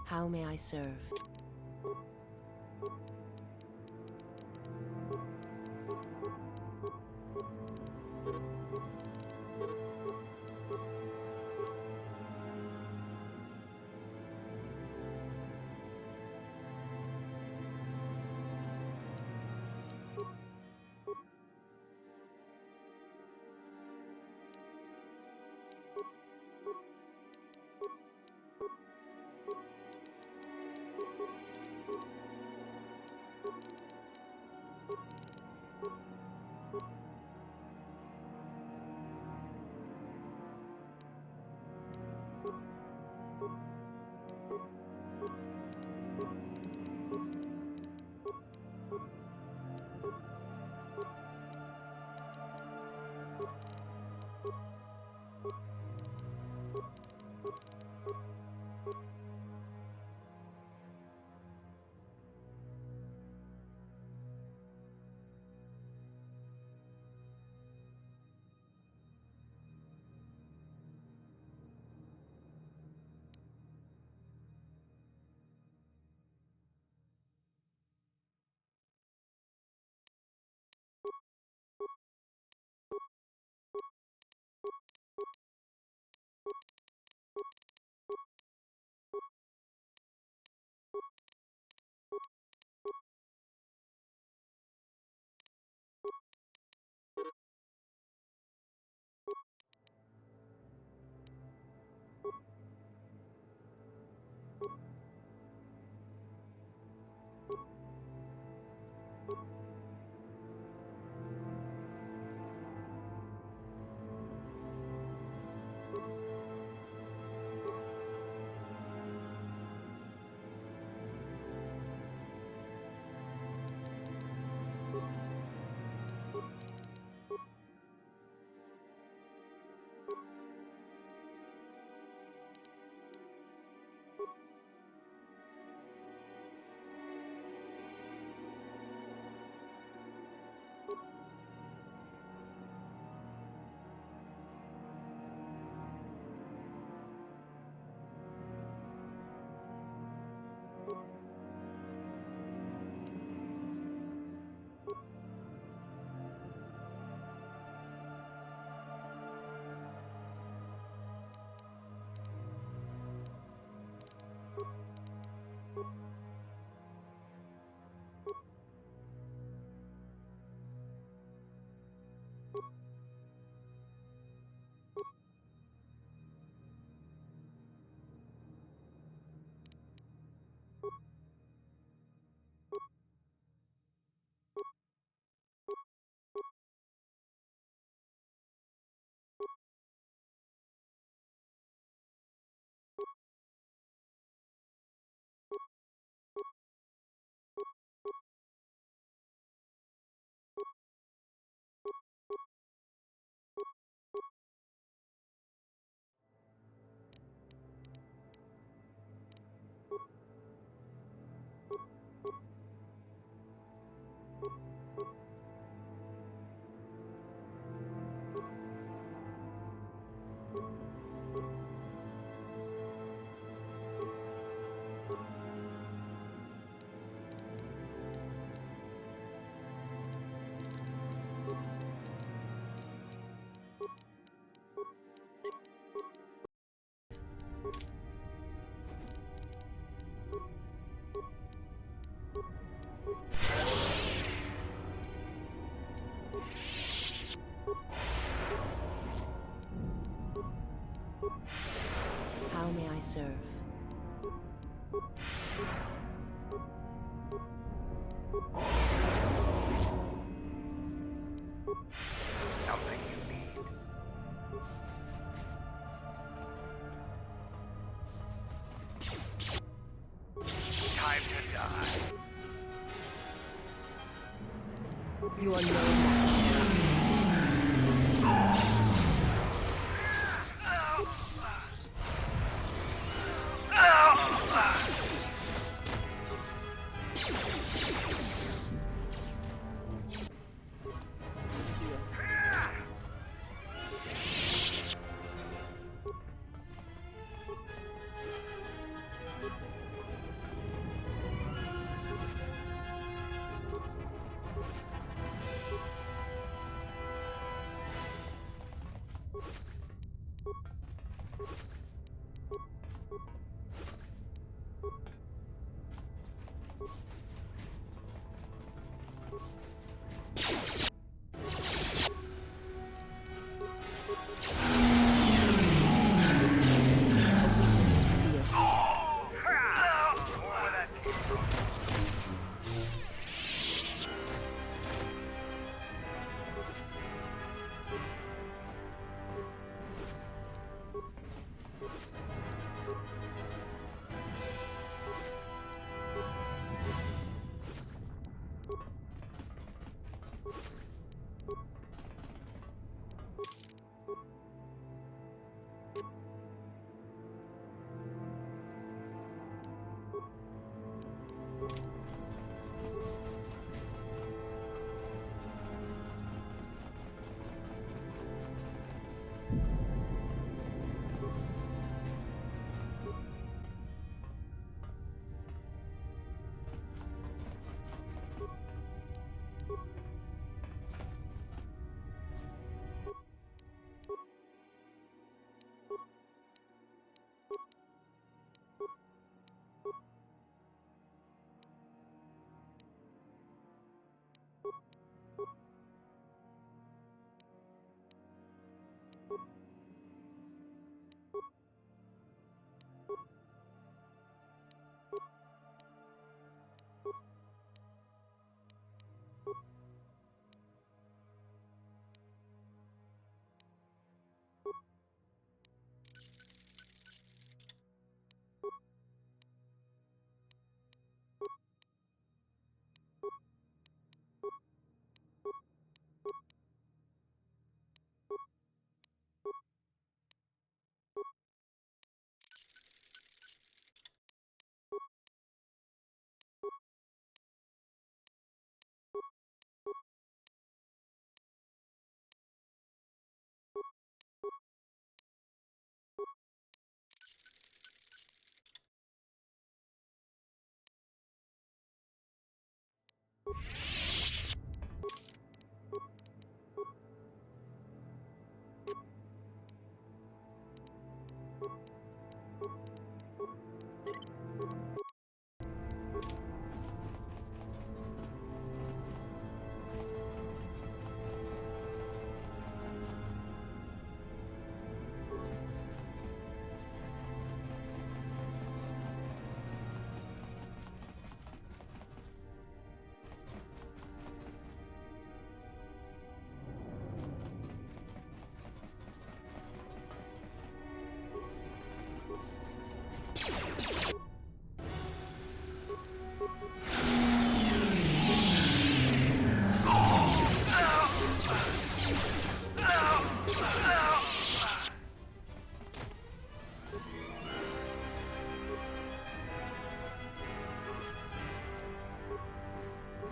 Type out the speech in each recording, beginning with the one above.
How may I serve? How may I serve? Something you need. Time to die. You are no match.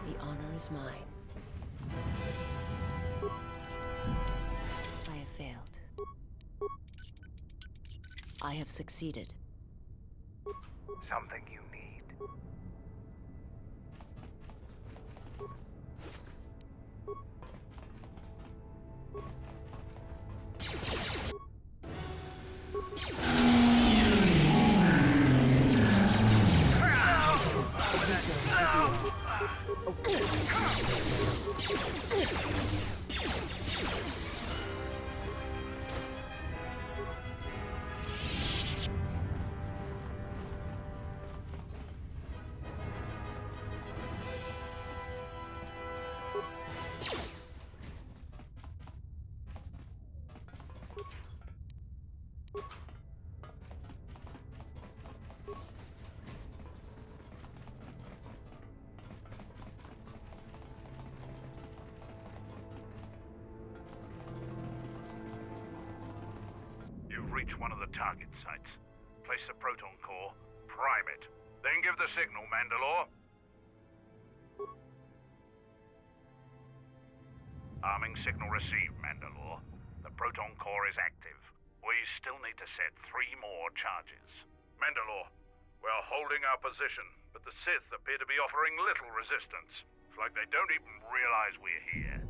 The honor is mine. I have failed. I have succeeded. Something you need. You've reached one of the target sites. Place the proton core, prime it, then give the signal, Mandalore. Arming signal received, Mandalore. The proton core is active. We still need to set 3 more charges. Mandalore, we're holding our position, but the Sith appear to be offering little resistance. It's like they don't even realize we're here.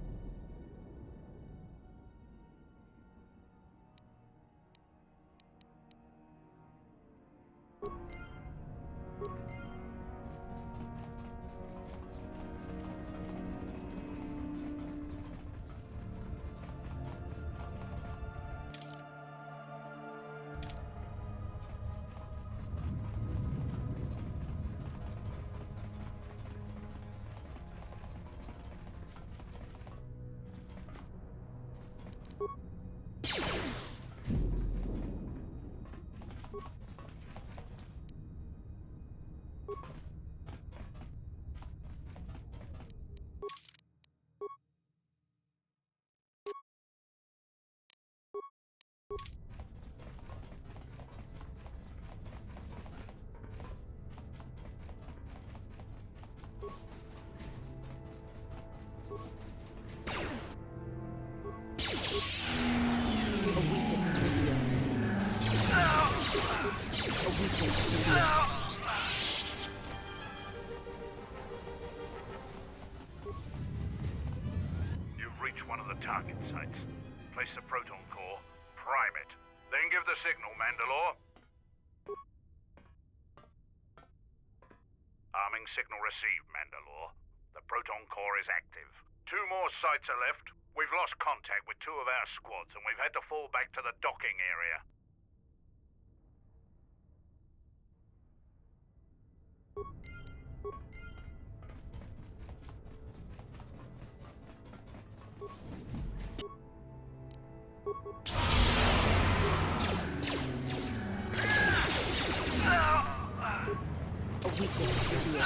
You've reached one of the target sites. Place the proton core, prime it, then give the signal, Mandalore. Arming signal received, Mandalore. The proton core is active. 2 more sites are left. We've lost contact with 2 of our squads, and we've had to fall back to the docking area. A weakness is revealed.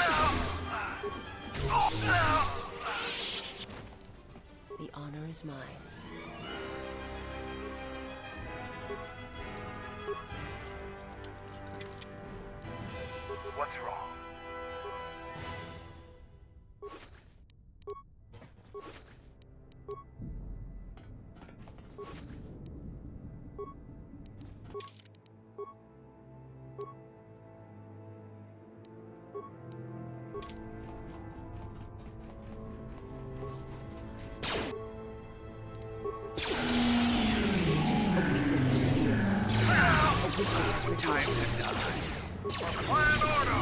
The honor is mine. What's wrong? time to die. For Clan Ordo!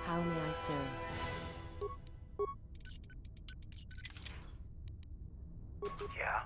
How may I serve? Yeah?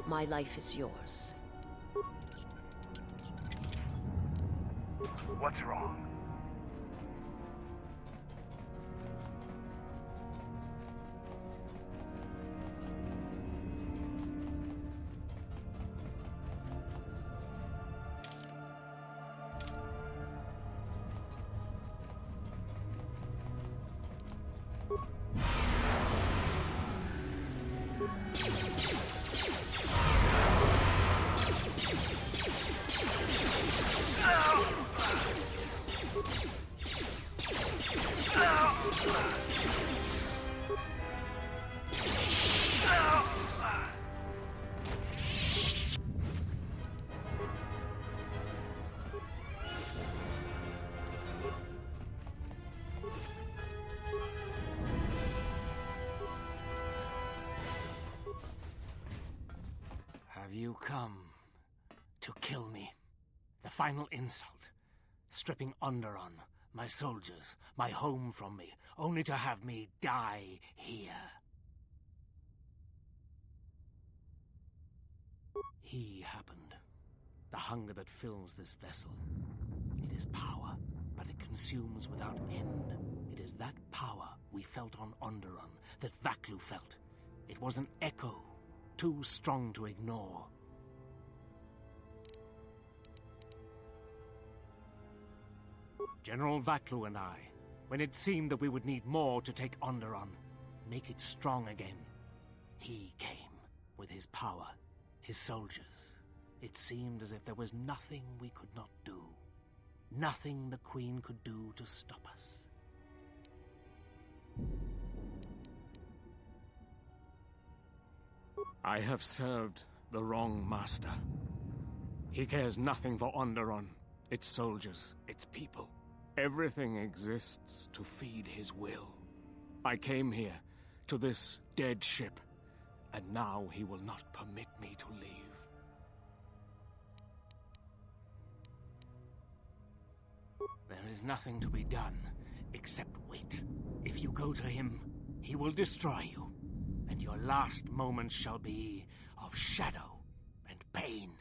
My life is yours. What's wrong? Have you come to kill me? The final insult. Stripping Onderon, my soldiers, my home from me, only to have me die here. He happened. The hunger that fills this vessel. It is power, but it consumes without end. It is that power we felt on Onderon, that Vaklu felt. It was an echo, too strong to ignore. General Vaklu and I, when it seemed that we would need more to take Onderon, make it strong again, he came with his power, his soldiers. It seemed as if there was nothing we could not do, nothing the Queen could do to stop us. I have served the wrong master. He cares nothing for Onderon, its soldiers, its people. Everything exists to feed his will. I came here, to this dead ship, and now he will not permit me to leave. There is nothing to be done, except wait. If you go to him, he will destroy you, and your last moments shall be of shadow and pain.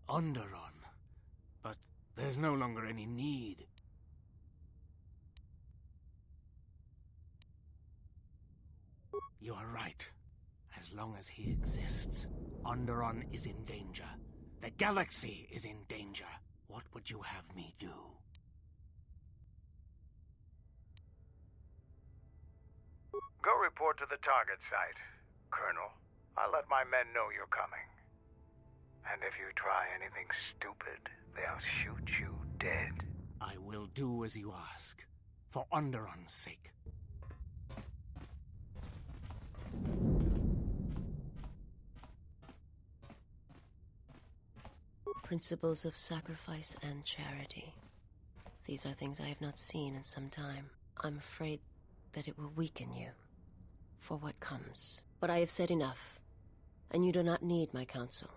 Onderon, but there's no longer any need. You are right. As long as he exists, Onderon is in danger. The galaxy is in danger. What would you have me do? Go report to the target site, Colonel. I'll let my men know you're coming. And if you try anything stupid, they'll shoot you dead. I will do as you ask, for Onderon's sake. Principles of sacrifice and charity. These are things I have not seen in some time. I'm afraid that it will weaken you for what comes. But I have said enough, and you do not need my counsel.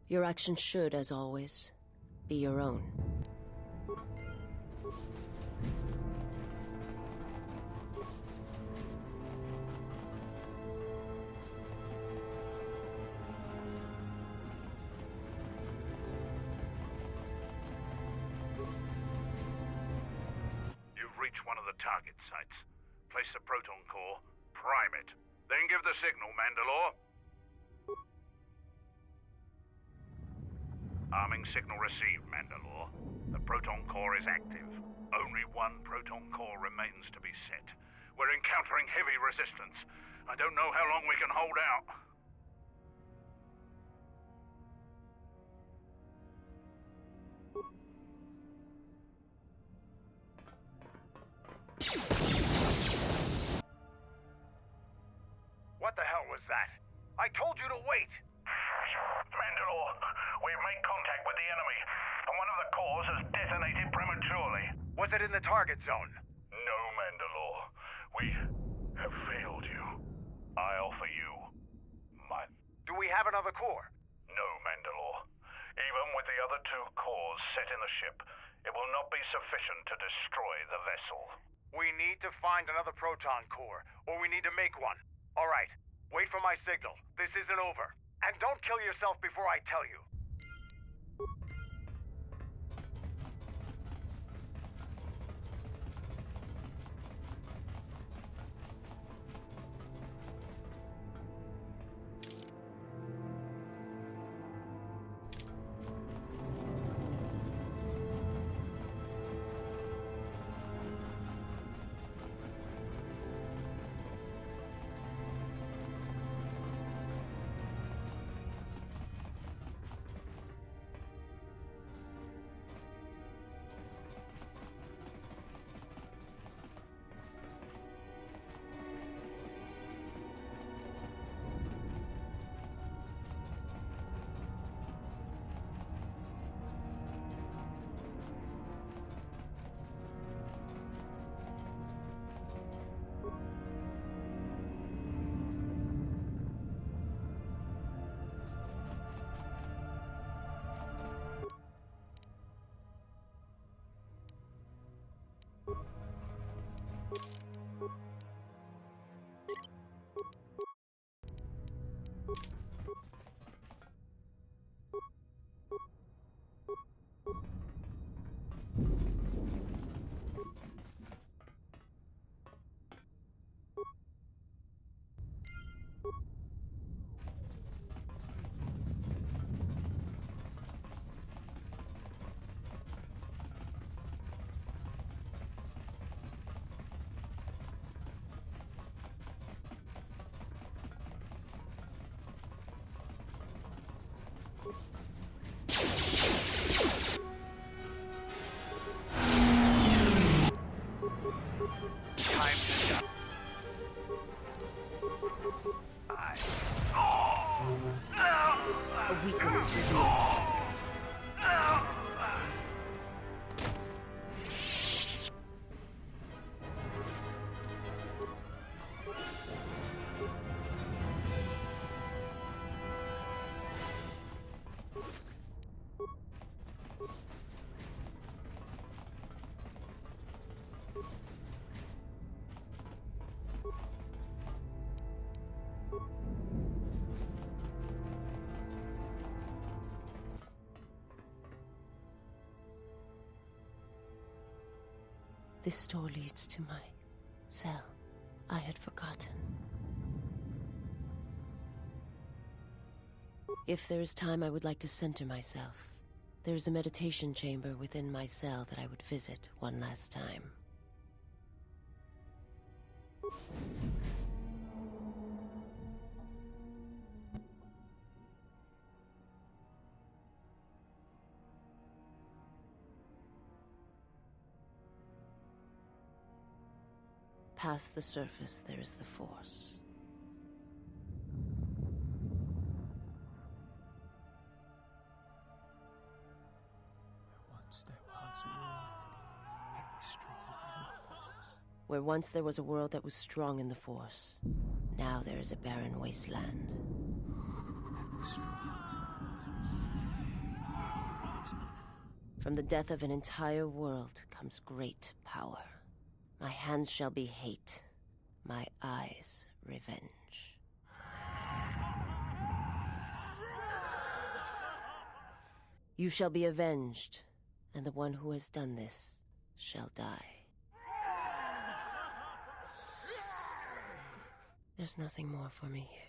Your actions should, as always, be your own. reach one of the target sites. Place the proton core, prime it. Then give the signal, Mandalore. Arming signal received, Mandalore. The proton core is active. Only one proton core remains to be set. We're encountering heavy resistance. I don't know how long we can hold out. What the hell was that? I told you to wait! Mandalore, we've made contact with the enemy, and one of the cores has detonated prematurely. Was it in the target zone? No, Mandalore. We have failed you. I offer you my... Do we have another core? No, Mandalore. Even with the other two cores set in the ship, it will not be sufficient to destroy the vessel. We need to find another proton core, or we need to make one. All right, wait for my signal. This isn't over. And don't kill yourself before I tell you. A weakness is revealed. This door leads to my cell. I had forgotten. If there is time, I would like to center myself. There is a meditation chamber within my cell that I would visit one last time. Past the surface, there is the Force. Where once there was a world that was strong in the Force, now there is a barren wasteland. From the death of an entire world comes great power. My hands shall be hate, my eyes revenge. You shall be avenged, and the one who has done this shall die. There's nothing more for me here.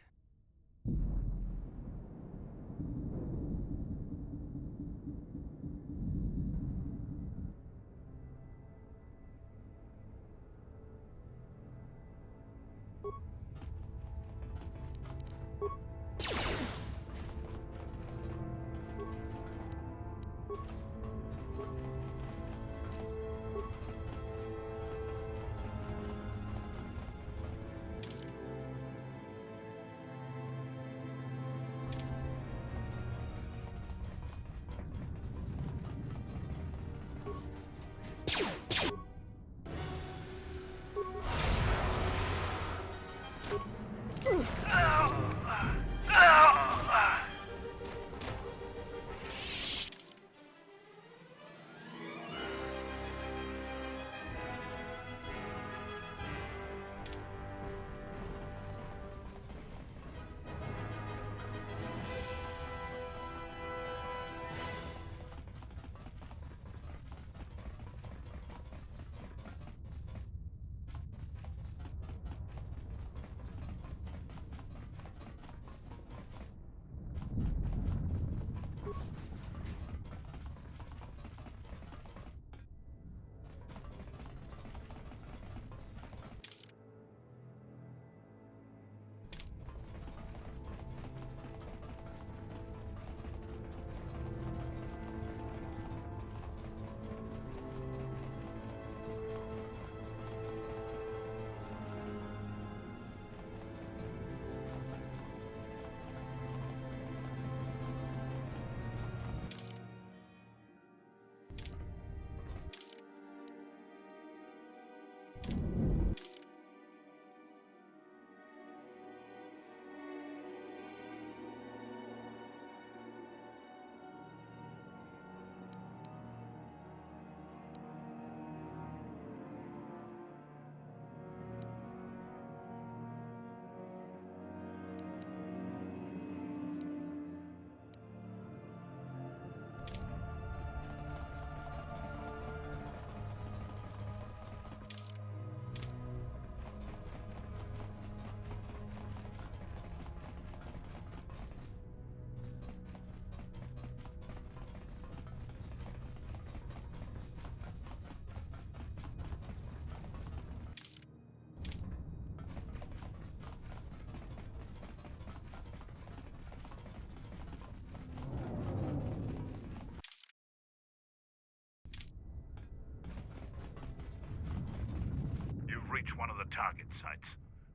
Reach one of the target sites.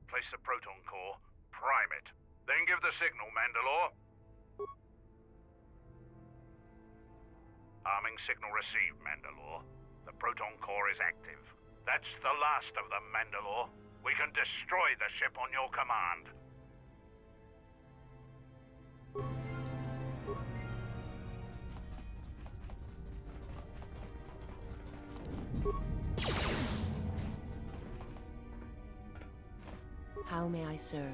Place the proton core, prime it, then give the signal, Mandalore. Arming signal received, Mandalore. The proton core is active. That's the last of them, Mandalore. We can destroy the ship on your command. How may I serve?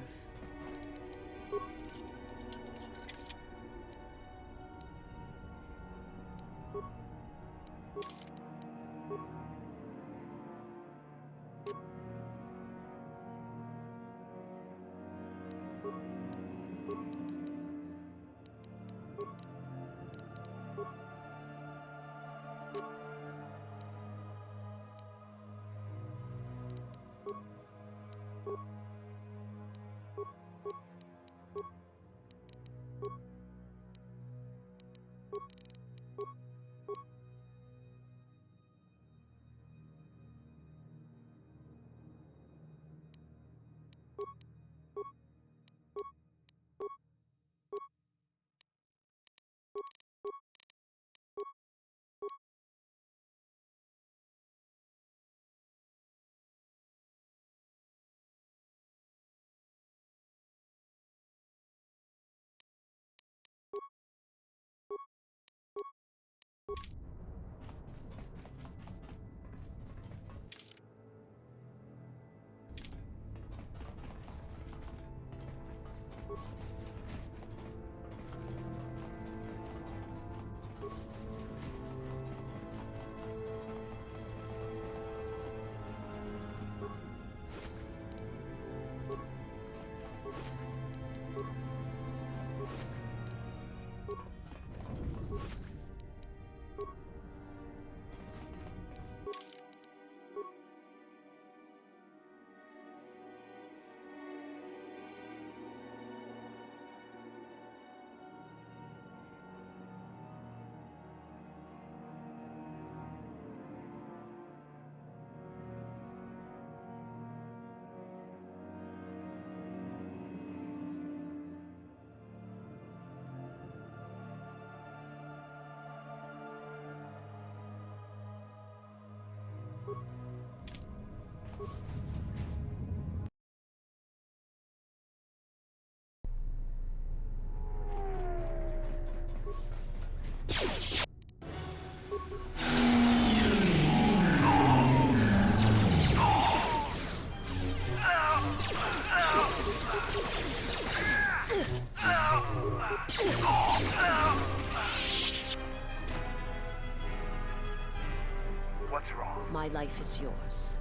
my life is yours.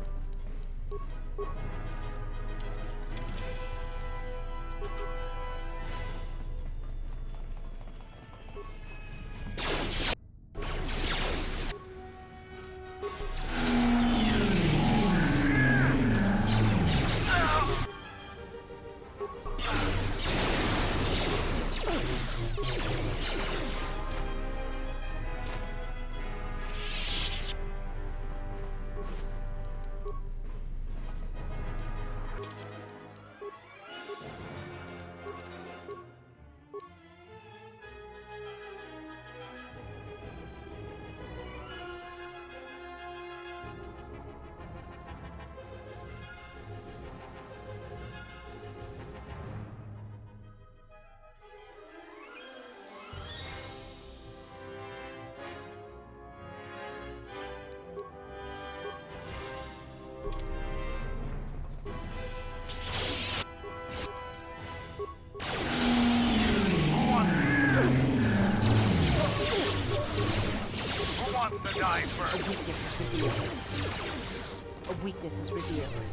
A weakness is revealed. A weakness is revealed.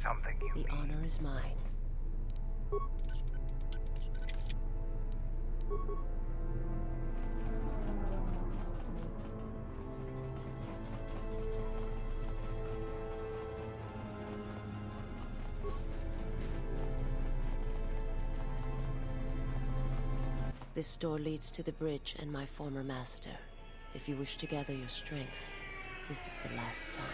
Something you The honor is mine. This door leads to the bridge and my former master. If you wish to gather your strength, this is the last time.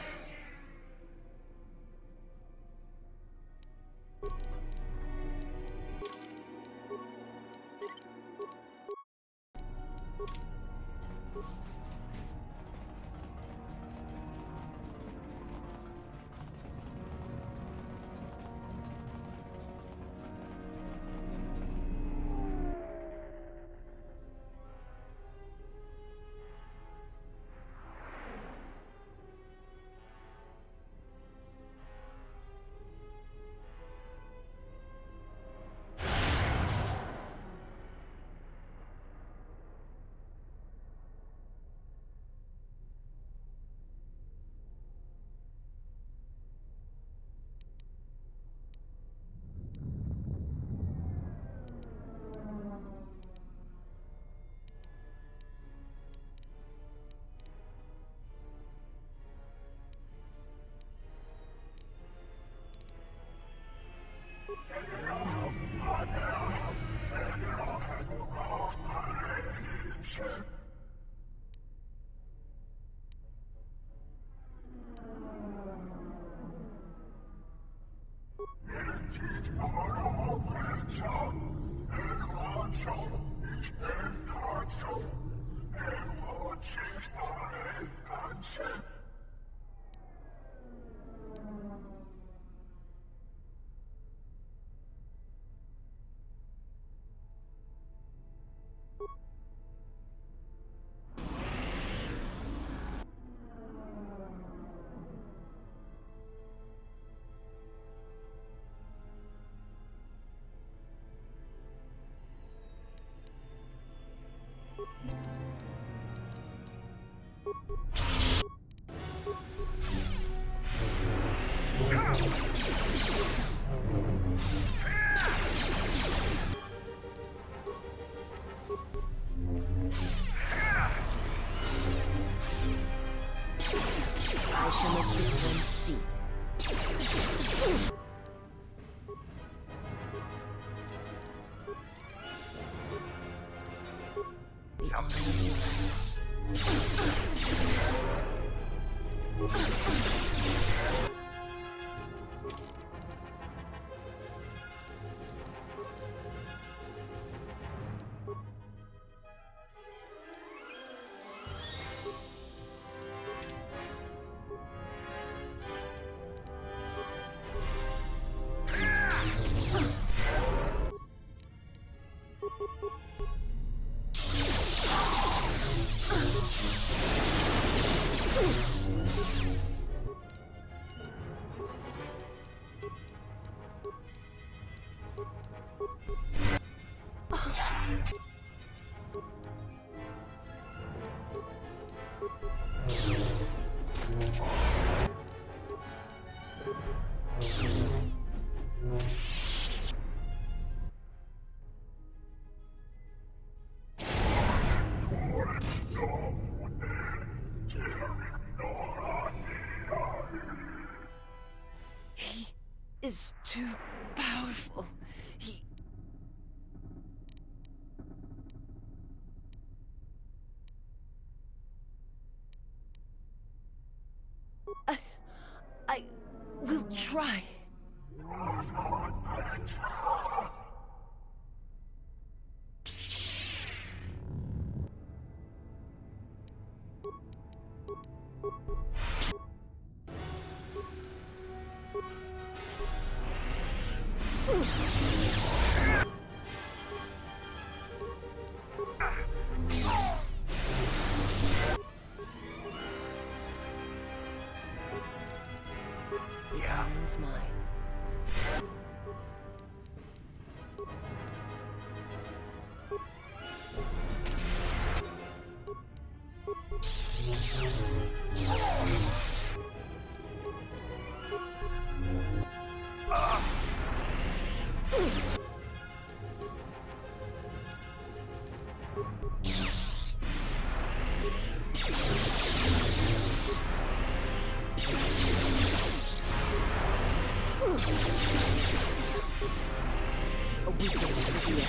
I shall make this one see. He is too powerful. He... I will try. The honor is mine. A weakness is revealed.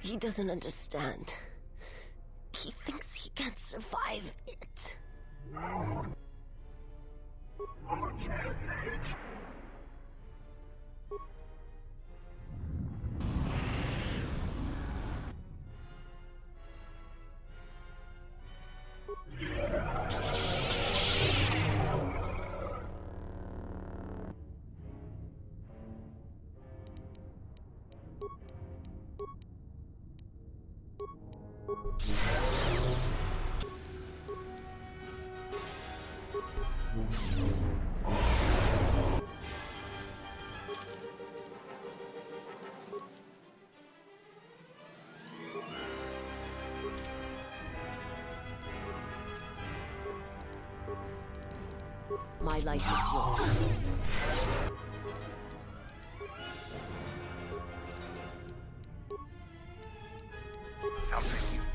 He doesn't understand. He thinks he can't survive it. My life is yours. Something you need.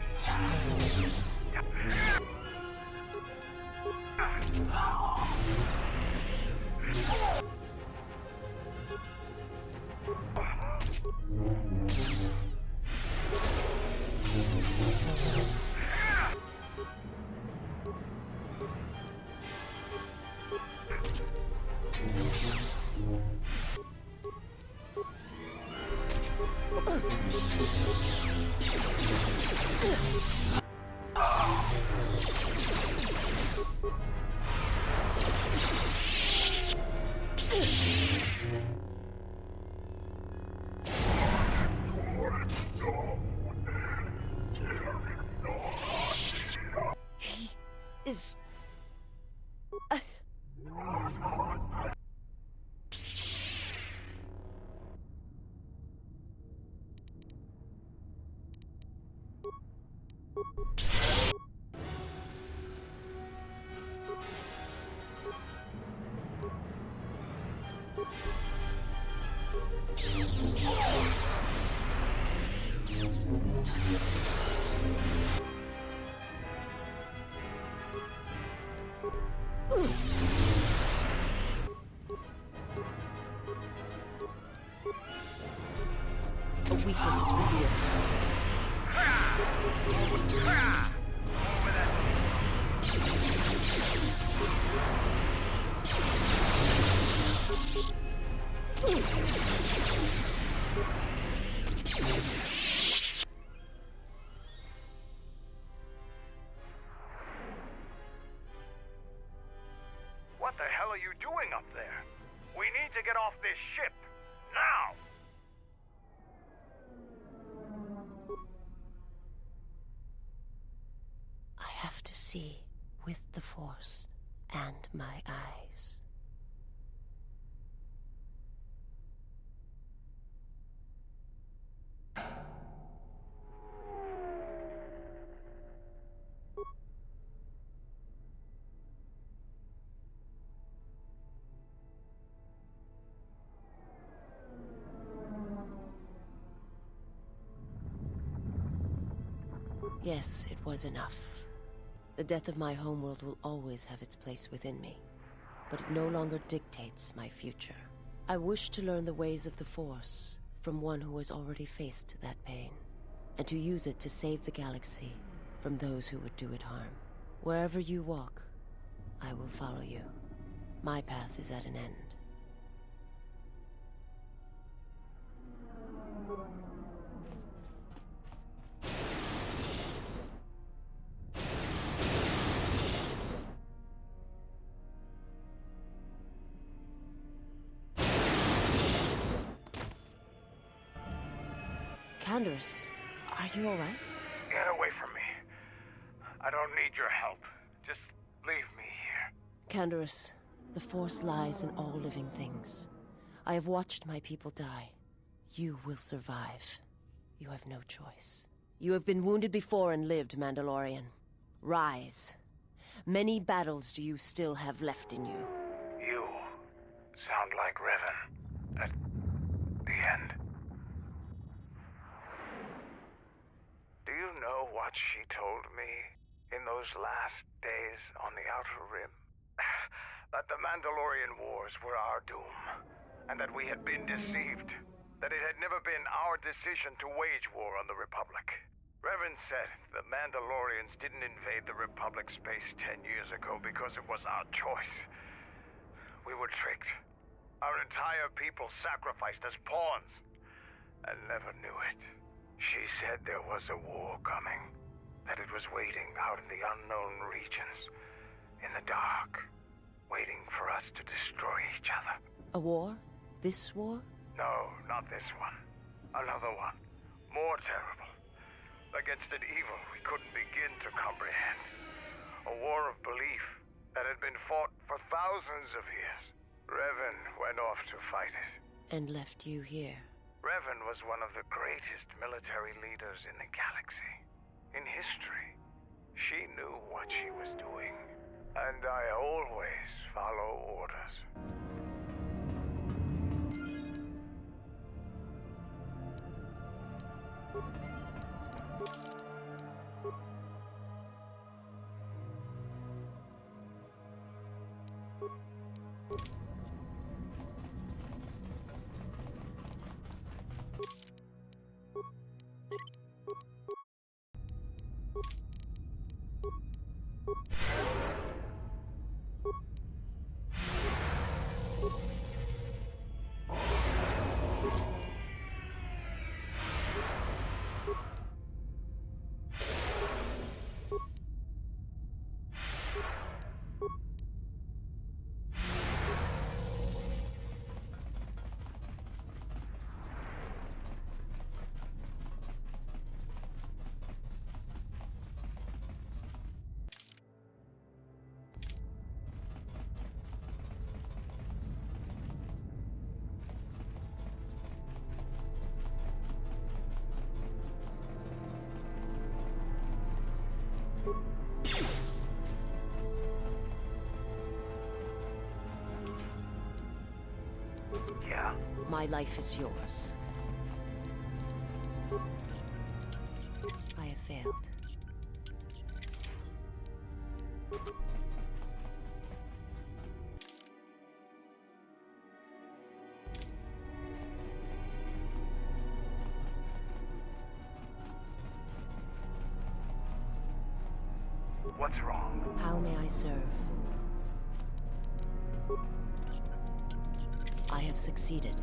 up there. We need to get off this ship. Now! I have to see with the Force and my eyes. Yes, it was enough. The death of my homeworld will always have its place within me, but it no longer dictates my future. I wish to learn the ways of the Force from one who has already faced that pain, and to use it to save the galaxy from those who would do it harm. Wherever you walk, I will follow you. My path is at an end. Candace, are you all right? Get away from me. I don't need your help. Just leave me here. Candace, the Force lies in all living things. I have watched my people die. You will survive. You have no choice. You have been wounded before and lived, Mandalorian. Rise. Many battles do you still have left in you? You sound like Revan at the end. Do you know what she told me in those last days on the Outer Rim? That the Mandalorian Wars were our doom, and that we had been deceived. That it had never been our decision to wage war on the Republic. Revan said the Mandalorians didn't invade the Republic space 10 years ago because it was our choice. We were tricked. Our entire people sacrificed as pawns, and never knew it. She said there was a war coming, that it was waiting out in the unknown regions, in the dark, waiting for us to destroy each other. A war? This war? No, not this one. Another one. More terrible. Against an evil we couldn't begin to comprehend. A war of belief that had been fought for thousands of years. Revan went off to fight it. And left you here. Revan was one of the greatest military leaders in the galaxy. In history. She knew what she was doing. And I always follow orders. Yeah. My life is yours. I have failed. What's wrong? How may I serve? I have succeeded.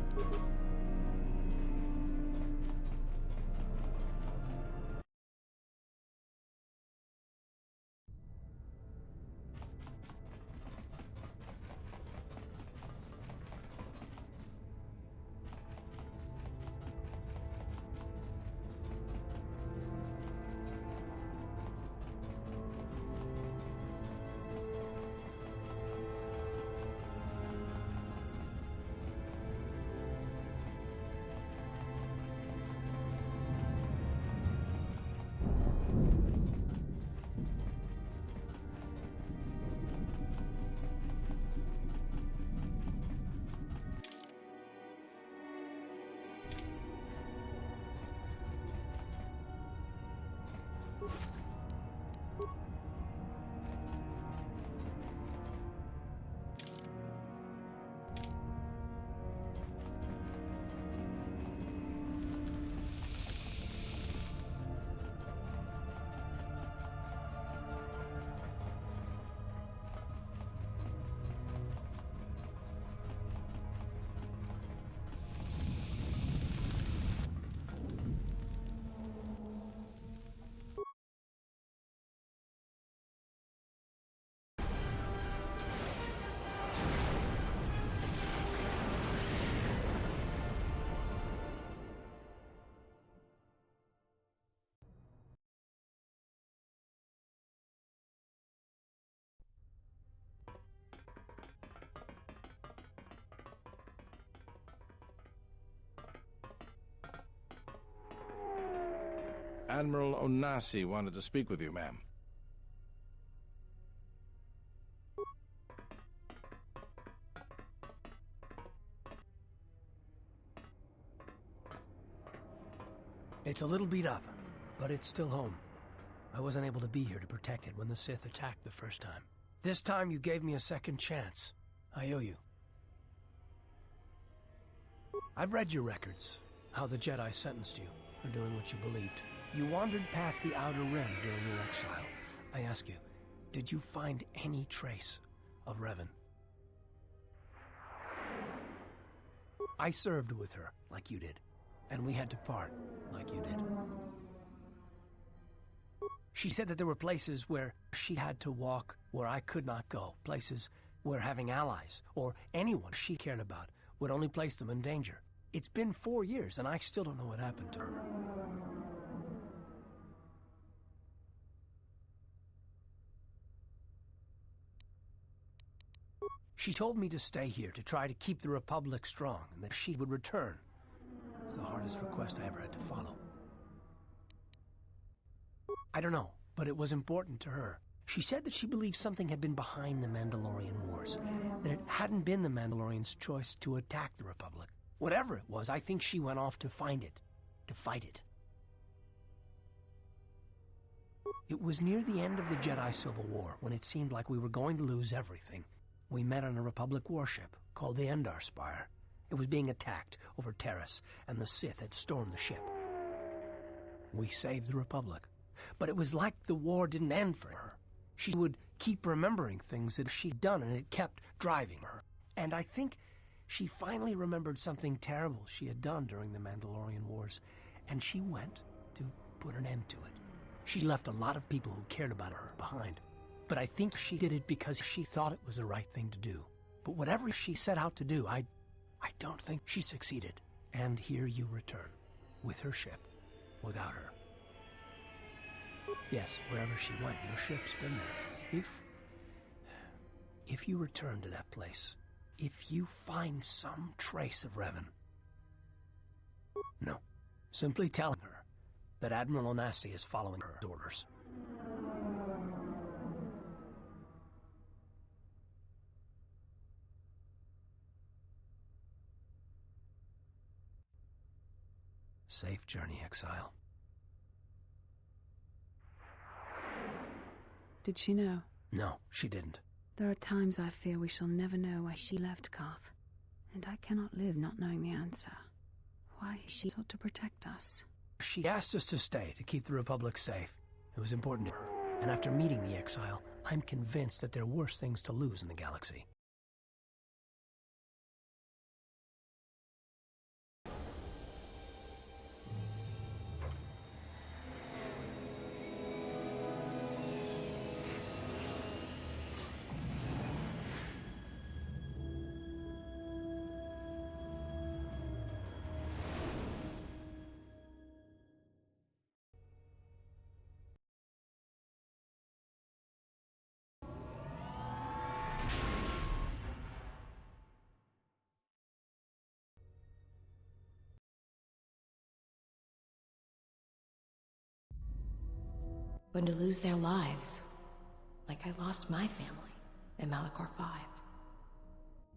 Admiral Onasi wanted to speak with you, ma'am. It's a little beat up, but it's still home. I wasn't able to be here to protect it when the Sith attacked the first time. This time you gave me a second chance. I owe you. I've read your records, how the Jedi sentenced you for doing what you believed. You wandered past the Outer Rim during your exile. I ask you, did you find any trace of Revan? I served with her, like you did, and we had to part, like you did. She said that there were places where she had to walk where I could not go, places where having allies, or anyone she cared about, would only place them in danger. It's been 4 years, and I still don't know what happened to her. She told me to stay here to try to keep the Republic strong, and that she would return. It was the hardest request I ever had to follow. I don't know, but it was important to her. She said that she believed something had been behind the Mandalorian Wars, that it hadn't been the Mandalorians' choice to attack the Republic. Whatever it was, I think she went off to find it, to fight it. It was near the end of the Jedi Civil War, when it seemed like we were going to lose everything. We met on a Republic warship called the Endar Spire. It was being attacked over Terrace, and the Sith had stormed the ship. We saved the Republic, but it was like the war didn't end for her. She would keep remembering things that she'd done, and it kept driving her. And I think she finally remembered something terrible she had done during the Mandalorian Wars, and she went to put an end to it. She left a lot of people who cared about her behind. But I think she did it because she thought it was the right thing to do. But whatever she set out to do, I don't think she succeeded. And here you return, with her ship, without her. Yes, wherever she went, your ship's been there. If you return to that place, if you find some trace of Revan, no, simply tell her that Admiral Onasi is following her orders. Safe journey, Exile. Did she know? No, she didn't. There are times I fear we shall never know why she left Karth. And I cannot live not knowing the answer. Why she sought to protect us. She asked us to stay to keep the Republic safe. It was important to her. And after meeting the Exile, I'm convinced that there are worse things to lose in the galaxy. Going to lose their lives, like I lost my family in Malachor 5.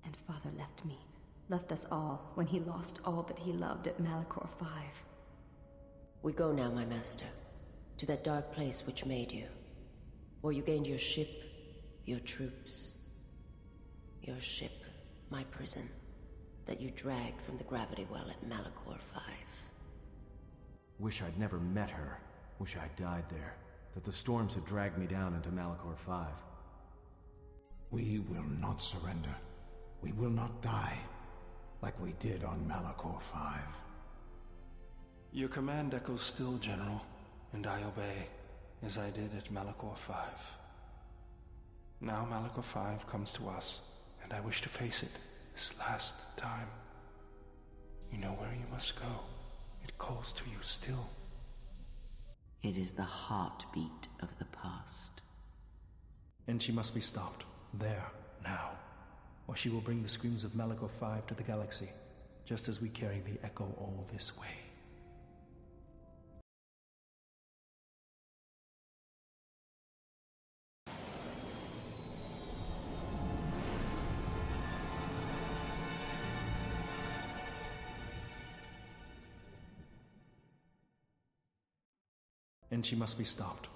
And Father left me, left us all when he lost all that he loved at Malachor 5. We go now, my master. To that dark place which made you. Or you gained your ship, your troops. Your ship, my prison, that you dragged from the gravity well at Malachor 5. Wish I'd never met her. Wish I'd died there. That the storms had dragged me down into Malachor 5. We will not surrender. We will not die, like we did on Malachor 5. Your command echoes still, General, and I obey, as I did at Malachor 5. Now Malachor 5 comes to us, and I wish to face it this last time. You know where you must go. It calls to you still. It is the heartbeat of the past. And she must be stopped, there, now, or she will bring the screams of Malachor 5 to the galaxy, just as we carry the echo all this way. And she must be stopped.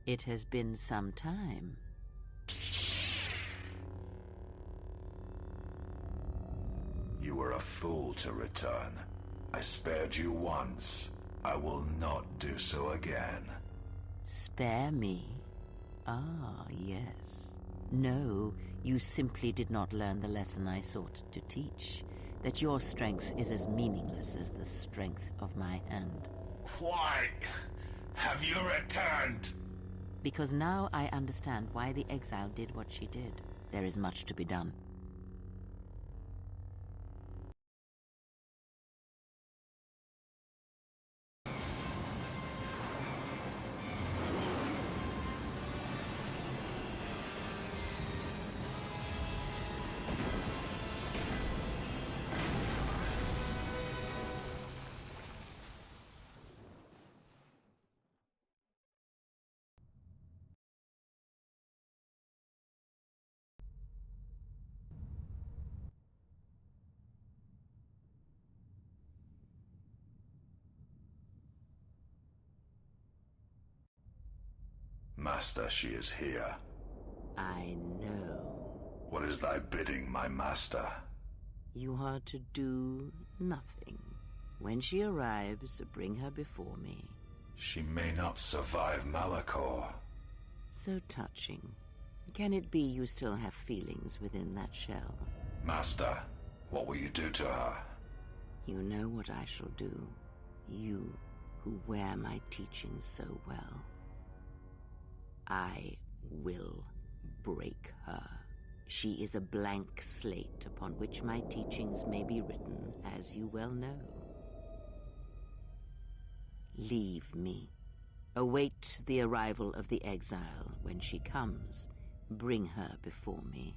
It has been some time. You were a fool to return. I spared you once. I will not do so again. Spare me? Ah, yes. No, you simply did not learn the lesson I sought to teach. That your strength is as meaningless as the strength of my hand. Why have you returned? Because now I understand why the exile did what she did. There is much to be done. Master, she is here. I know. What is thy bidding, my master? You are to do nothing. When she arrives, bring her before me. She may not survive Malachor. So touching. Can it be you still have feelings within that shell? Master, what will you do to her? You know what I shall do. You, who wear my teachings so well. I will break her. She is a blank slate upon which my teachings may be written, as you well know. Leave me. Await the arrival of the exile. When she comes, bring her before me.